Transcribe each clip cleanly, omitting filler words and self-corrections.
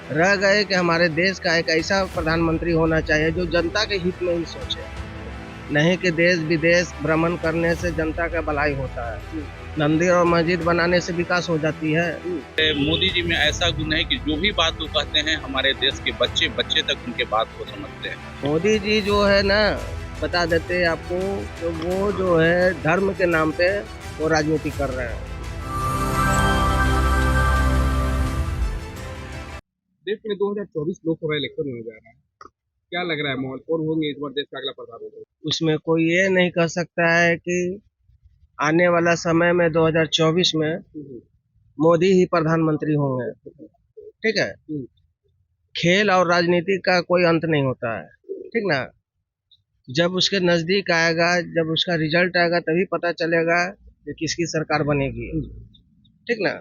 रह गए कि हमारे देश का एक ऐसा प्रधानमंत्री होना चाहिए जो जनता के हित में ही सोचे, नहीं कि देश विदेश भ्रमण करने से जनता का भलाई होता है। मंदिर और मस्जिद बनाने से विकास हो जाती है। मोदी जी में ऐसा गुण है कि जो भी बात वो कहते हैं हमारे देश के बच्चे बच्चे तक उनके बात को समझते हैं। मोदी जी जो है ना, बता देते हैं आपको, तो वो जो है धर्म के नाम पे वो राजनीति कर रहे हैं। देश में 2024 लोकसभा इलेक्शन होने जा रहा है। क्या लग रहा है माहौल, कौन होंगे इस बार देश का अगला प्रधानमंत्री? उसमें कोई ये नहीं कह सकता है कि आने वाला समय में 2024 में मोदी ही प्रधानमंत्री होंगे। ठीक है, खेल और राजनीति का कोई अंत नहीं होता है, ठीक ना। जब उसके नजदीक आएगा, जब उसका रिजल्ट आएगा, तभी पता चलेगा कि किसकी सरकार बनेगी, ठीक ना।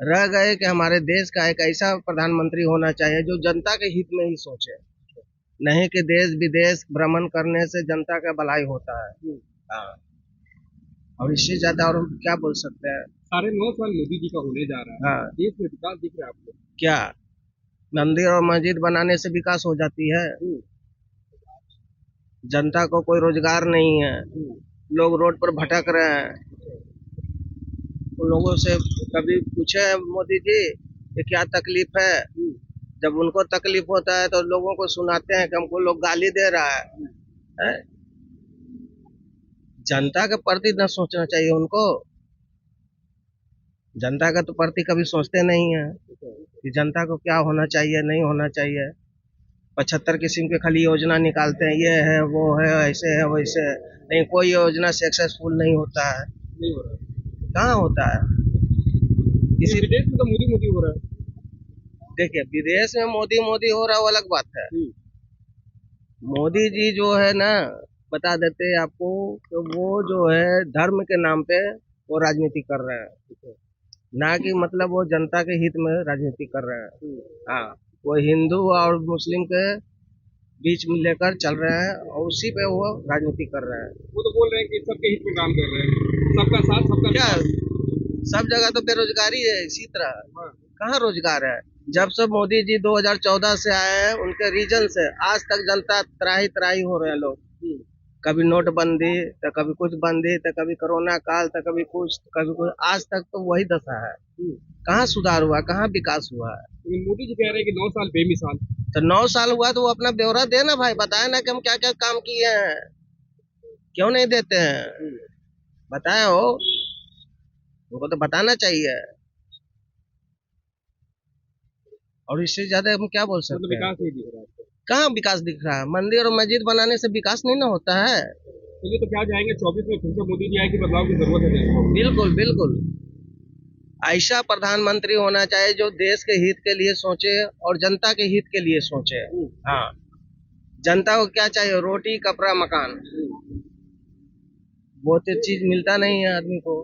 रह गए कि हमारे देश का एक ऐसा प्रधानमंत्री होना चाहिए जो जनता के हित में ही सोचे, नहीं कि देश विदेश भ्रमण करने से जनता का भलाई होता है। हाँ, और इससे ज्यादा और हम क्या बोल सकते हैं। 9.5 साल मोदी जी का होने जा रहा है। हाँ, देश में विकास दिख रहा है आपको? क्या मंदिर और मस्जिद बनाने से विकास हो जाती है? जनता को कोई रोजगार नहीं है, लोग रोड पर भटक रहे हैं। उन लोगों से कभी पूछे मोदी जी ये क्या तकलीफ है? जब उनको तकलीफ होता है तो लोगों को सुनाते हैं कि हमको लोग गाली दे रहा है? जनता के प्रति न सोचना चाहिए उनको। जनता का तो प्रति कभी सोचते नहीं है कि जनता को क्या होना चाहिए, नहीं होना चाहिए। 75 किस्म के खाली योजना निकालते हैं, ये है वो है, ऐसे है वैसे है, नहीं कोई योजना सक्सेसफुल नहीं होता है। नहीं हो रहा है। कहाँ होता है? किसी विदेश में तो मोदी मोदी हो रहा है। देखिए, विदेश में मोदी मोदी हो रहा वो अलग बात है। मोदी जी जो है ना, बता देते हैं आपको कि वो जो है धर्म के नाम पे वो राजनीति कर रहे हैं, ना कि मतलब वो जनता के हित में राजनीति कर रहे हैं। हाँ, वो हिंदू और मुस्लिम के बीच में लेकर चल रहे हैं और उसी पे वो राजनीति कर रहे हैं। वो तो बोल रहे हैं कि सबके हित में काम कर रहे हैं, सबका साथ सबका क्या विकास। सब जगह तो बेरोजगारी है इसी तरह। कहाँ रोजगार है? जब से मोदी जी 2014 से आए हैं, उनके रीजन से आज तक जनता त्राही त्राही हो रहे हैं लोग। कभी नोटबंदी, तो कभी कुछ बंदी, तो कभी कोरोना काल, तो कभी कुछ, तो कभी कुछ। आज तक तो वही दशा है। कहाँ सुधार हुआ, कहाँ विकास हुआ है? लेकिन मोदी जी कह रहे हैं कि 9 साल बेमिसाल। तो 9 साल हुआ तो वो अपना ब्यौरा देना भाई, बताए ना कि हम क्या क्या काम किए हैं। क्यों नहीं देते हैं? बताए हो, उनको तो बताना चाहिए। और इससे ज्यादा हम क्या बोल सकते हैं? विकास नहीं दिख रहा है। कहाँ विकास दिख रहा है? मंदिर और मस्जिद बनाने से विकास नहीं ना होता है। चलिए, तो क्या जाएंगे 24 में फिर से मोदी जी आए कि बदलाव की जरूरत है देश को? बिल्कुल बिल्कुल, ऐसा प्रधानमंत्री होना चाहिए जो देश के हित के लिए सोचे और जनता के हित के लिए सोचे। हाँ, जनता को क्या चाहिए? रोटी कपड़ा मकान। वो तो चीज मिलता नहीं है आदमी को।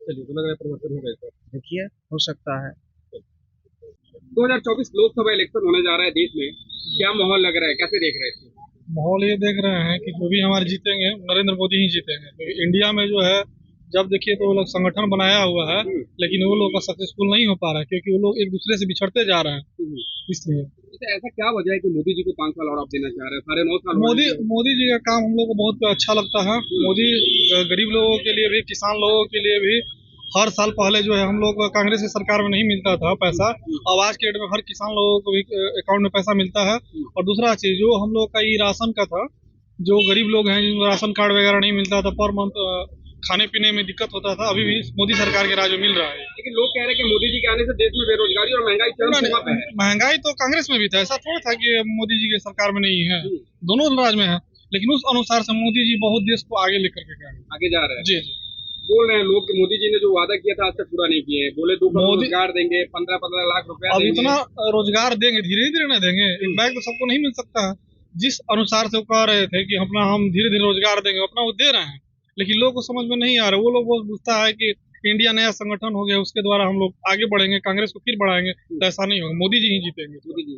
चलिए, तो लग रहा है परिवर्तन होगा इस बार। देखिए, हो सकता है। 2024 लोकसभा इलेक्शन होने जा रहा है देश में, क्या माहौल लग रहा है, कैसे देख रहे हैं? माहौल ये देख रहे हैं कि जो भी हमारे जीतेंगे नरेंद्र मोदी ही जीतेंगे। तो इंडिया में जो है, जब देखिए तो वो लोग संगठन बनाया हुआ है, लेकिन वो लोग का सक्सेसफुल नहीं हो पा रहा है क्योंकि वो लोग एक दूसरे से बिछड़ते जा रहे हैं। इसलिए ऐसा क्या वजह है कि मोदी जी को 5 साल और आप देना चाह रहे हैं? 9.5 साल मोदी जी का काम हम लोग को बहुत अच्छा लगता है। मोदी गरीब लोगों के लिए भी, किसान लोगों के लिए भी, हर साल पहले जो है हम लोग कांग्रेस की सरकार में नहीं मिलता था पैसा, अब आज के डेट में हर किसान लोगों को भी अकाउंट में पैसा मिलता है। और दूसरा चीज जो हम लोग का ये राशन का था, जो गरीब लोग हैं जिनको राशन कार्ड वगैरह नहीं मिलता था, पर मंथ खाने पीने में दिक्कत होता था, अभी भी मोदी सरकार के राज में मिल रहा है। लेकिन लोग कह रहे हैं कि मोदी जी के आने से देश में बेरोजगारी और महंगाई चरम सीमा पे है। महंगाई तो कांग्रेस में भी था, ऐसा थोड़ा था कि मोदी जी की सरकार में नहीं है, दोनों राज में है। लेकिन उस अनुसार से मोदी जी बहुत देश को आगे लेकर के गए, आगे जा रहे हैं। जी, बोल रहे हैं लोग कि मोदी जी ने जो वादा किया था आज तक पूरा नहीं किए हैं। बोले 2 करोड़ रोजगार देंगे, 15-15 लाख रुपया अब देंगे। इतना रोजगार देंगे, धीरे धीरे ना देंगे, एक बैग तो सबको नहीं मिल सकता है। जिस अनुसार से वो कह रहे थे कि अपना हम धीरे धीरे रोजगार देंगे, अपना वो दे रहे हैं, लेकिन लोग को समझ में नहीं आ रहा। वो लोग बहुत बुझता है कि इंडिया नया संगठन हो गया, उसके द्वारा हम लोग आगे बढ़ेंगे, कांग्रेस को फिर बढ़ाएंगे, तो ऐसा नहीं होगा। मोदी जी ही जीतेंगे। मोदी जी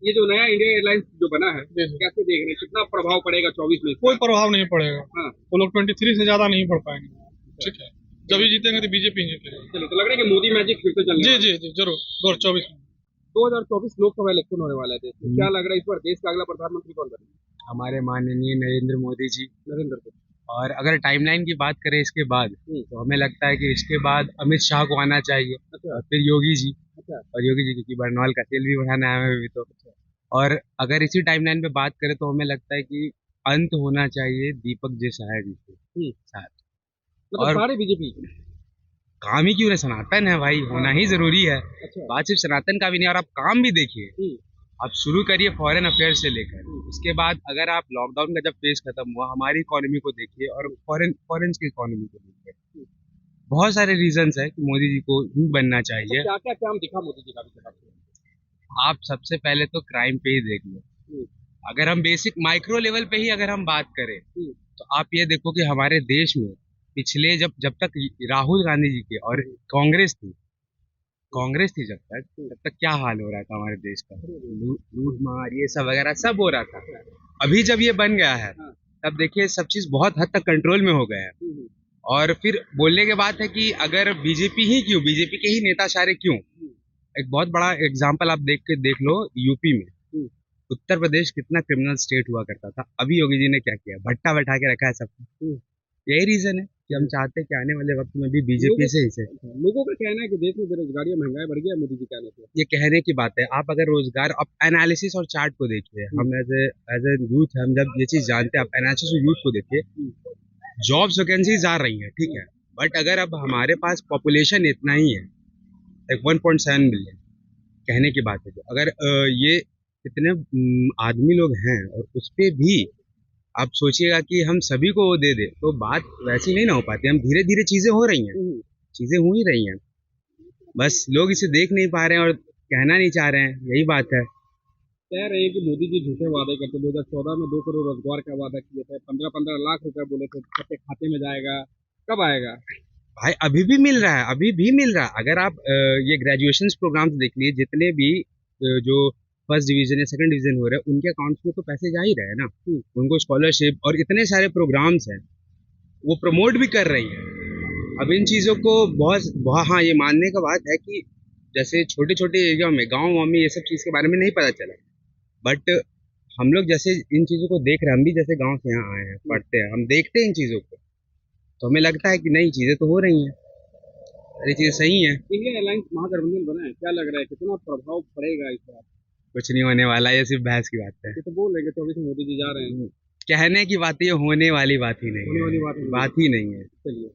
ये जो नया इंडिया एयरलाइंस जो बना है, कैसे देख रहे हैं, कितना प्रभाव पड़ेगा 24 में? कोई प्रभाव नहीं पड़ेगा। हाँ। वो लोग 23 से ज्यादा नहीं बढ़ पाएंगे। ठीक है, जब भी जीतेंगे तो बीजेपी ही जीतेगा। चलिए, तो लग रहा है कि मोदी मैजिक फिर से चलने जी वाला है। जी जी जरूर 2024 में। 2024 लोकसभा इलेक्शन होने वाला है देश में। क्या लग रहा है इस बार देश का अगला प्रधानमंत्री कौन बनेगा? हमारे माननीय नरेंद्र मोदी जी। नरेंद्र मोदी। और अगर टाइमलाइन की बात करें इसके बाद, तो हमें लगता है कि इसके बाद अमित शाह को आना चाहिए। अच्छा। और फिर योगी जी। अच्छा। और योगी जी क्योंकि बरनौल का तेल भी बढ़ाना है हमें भी तो। और अगर इसी टाइमलाइन पे बात करें तो हमें लगता है कि अंत होना चाहिए दीपक जी सहाय जी के साथ। मतलब और सारे बीजेपी। काम ही क्यों नहीं, सनातन है भाई, होना ही जरूरी है। अच्छा। बात सिर्फ सनातन का भी नहीं, और आप काम भी देखिए। आप शुरू करिए फॉरेन अफेयर से लेकर, उसके बाद अगर आप लॉकडाउन का जब फेज खत्म हुआ हमारी इकोनॉमी को देखिए और फॉरेन की इकोनॉमी को देखिए। बहुत सारे रीजंस है कि मोदी जी को ही बनना चाहिए। क्या क्या काम दिखा मोदी जी का अभी तक? आप सबसे पहले तो क्राइम पे ही देख लो। अगर हम बेसिक माइक्रो लेवल पे ही अगर हम बात करें तो आप ये देखो कि हमारे देश में पिछले जब तक राहुल गांधी जी के और कांग्रेस थी जब तक क्या हाल हो रहा था हमारे देश का, लूट मार ये सब वगैरह सब हो रहा था। अभी जब ये बन गया है तब देखिए सब चीज बहुत हद तक कंट्रोल में हो गया है। और फिर बोलने के बात है कि अगर बीजेपी के ही नेता सारे क्यों। एक बहुत बड़ा एग्जाम्पल आप देख लो यूपी में, उत्तर प्रदेश कितना क्रिमिनल स्टेट हुआ करता था, अभी योगी जी ने क्या किया, भट्टा बैठा के रखा है सबको। यही रीजन है कि हम चाहते हैं कि आने वाले वक्त में भी बीजेपी से ही से। लोगों का कहना है कि देश में बेरोजगारी और महंगाई बढ़ गया मोदी जी कहने से। ये कहने की बात है। आप अगर रोजगार, आप एनालिसिस और चार्ट को देखिए, हम एज ए यूथ हम जब ये चीज जानते हैं, आप एनालिसिस और यूथ को देखिए, जॉब्स वैकेंसीज आ रही है, ठीक है, बट अगर अब हमारे पास पॉपुलेशन इतना ही है, एक 1.7 मिलियन कहने की बात है, तो अगर ये इतने आदमी लोग हैं और उस पे भी आप सोचिएगा कि हम सभी को वो दे दे, तो बात वैसी नहीं ना हो पाती। हम धीरे धीरे चीजें हो रही हैं, चीजें हो ही रही हैं, बस लोग इसे देख नहीं पा रहे हैं और कहना नहीं चाह रहे हैं, यही बात है। कह रहे हैं कि मोदी जी झूठे वादे करते, 2014 में 2 करोड़ रोजगार का वादा किए थे, 15-15 लाख रुपए बोले थे सबके खाते में जाएगा, कब आएगा? भाई अभी भी मिल रहा है, अगर आप ये ग्रेजुएशन प्रोग्राम्स देख लीजिए, जितने भी जो फर्स्ट डिवीजन या सेकंड डिवीजन हो रहे हैं उनके अकाउंट्स में तो पैसे जा ही रहे हैं ना। उनको स्कॉलरशिप और इतने सारे प्रोग्राम्स हैं, वो प्रमोट भी कर रही हैं। अब इन चीज़ों को बहुत हाँ, ये मानने का बात है कि जैसे छोटे छोटे एरिया में, गाँव में ये सब चीज़ के बारे में नहीं पता चला, बट हम लोग जैसे इन चीज़ों को देख रहे हैं, हम भी जैसे गाँव से यहाँ आए हैं, पढ़ते हैं, हम देखते हैं इन चीज़ों को, तो हमें लगता है कि नई चीज़ें तो हो रही हैं, ये चीज़ें सही हैं। इंडिया अलायंस महागठबंधन बना है, क्या लग रहा है कितना प्रभाव पड़ेगा इस बार? कुछ नहीं होने वाला, ये सिर्फ बहस की बात है। ये तो बोल रहे हैं 24 में मोदी जी जा रहे हैं। कहने की बात, ये होने वाली बात ही नहीं होने वाली बात ही नहीं है। चलिए,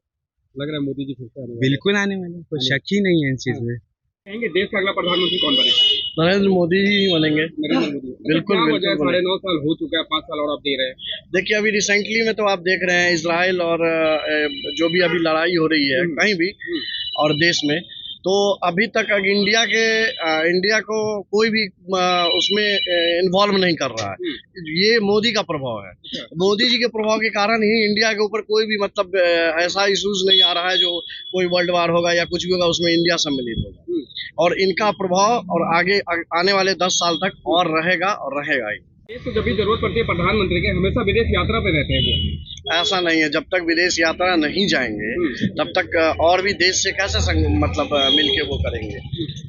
लग रहा है मोदी जी फिर से आने वाले हैं। बिल्कुल आने वाले, कोई शक ही नहीं है इस चीज में। कहेंगे देश का अगला प्रधानमंत्री कौन बनेगा? नरेंद्र मोदी ही बनेंगे। नरेंद्र मोदी। बिल्कुल, क्या वजह है? बिल्कुल 9.5 साल हो चुका है, 5 साल और आप दे रहे हैं। देखिए अभी रिसेंटली में तो आप देख रहे हैं इजराइल और जो भी अभी लड़ाई हो रही है कहीं भी और देश में, तो अभी तक इंडिया को कोई भी उसमें इन्वॉल्व नहीं कर रहा है। ये मोदी का प्रभाव है। मोदी जी के प्रभाव के कारण ही इंडिया के ऊपर कोई भी मतलब ऐसा इश्यूज नहीं आ रहा है जो कोई वर्ल्ड वार होगा या कुछ भी होगा उसमें इंडिया सम्मिलित होगा। और इनका प्रभाव और आगे आने वाले 10 साल तक और रहेगा ही। ये तो जब भी जरूरत पड़ती है प्रधानमंत्री के, हमेशा विदेश यात्रा पे रहते हैं वो। ऐसा नहीं है, जब तक विदेश यात्रा नहीं जाएंगे तब तक और भी देश से कैसे मतलब मिलके वो करेंगे।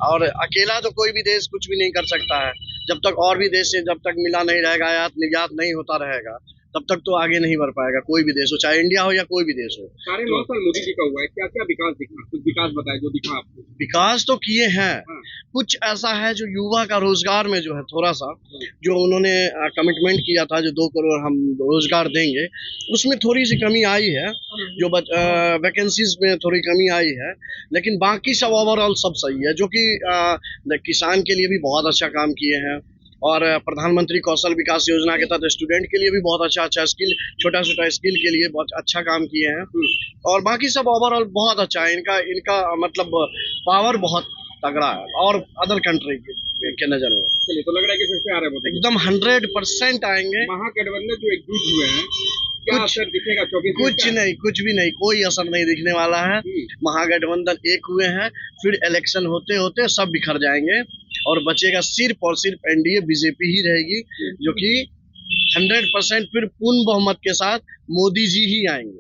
और अकेला तो कोई भी देश कुछ भी नहीं कर सकता है। जब तक और भी देश से जब तक मिला नहीं रहेगा, आयात निर्यात नहीं होता रहेगा, तब तक तो आगे नहीं बढ़ पाएगा कोई भी देश हो, चाहे इंडिया हो या कोई भी देश हो। 9.5 साल मोदी जी का हुआ है, क्या क्या विकास दिखा? कुछ विकास बताए जो दिखा आपको। विकास तो किए हैं, कुछ ऐसा है जो युवा का रोजगार में जो है थोड़ा सा जो उन्होंने कमिटमेंट किया था, जो 2 करोड़ हम रोजगार देंगे, उसमें थोड़ी सी कमी आई है, जो वैकेंसीज में थोड़ी कमी आई है, लेकिन बाकी सब ओवरऑल सब सही है। जो कि किसान के लिए भी बहुत अच्छा काम किए हैं और प्रधानमंत्री कौशल विकास योजना के तहत स्टूडेंट के लिए भी बहुत अच्छा स्किल, छोटा स्किल के लिए बहुत अच्छा काम किए हैं। और बाकी सब ओवरऑल बहुत अच्छा है। इनका मतलब पावर बहुत तगड़ा है और अदर कंट्री के नजर में। चलिए, तो लग रहा है कि फिर से आ रहे हैं एकदम 100% आएंगे। महागठबंधन जो एकजुट हुए हैं, क्या असर दिखेगा 24 में? कुछ भी नहीं, कोई असर नहीं दिखने वाला है। महागठबंधन एक हुए हैं, फिर इलेक्शन होते होते सब बिखर जाएंगे और बचेगा सिर्फ और सिर्फ एनडीए बीजेपी ही रहेगी, जो कि 100% फिर पूर्ण बहुमत के साथ मोदी जी ही आएंगे।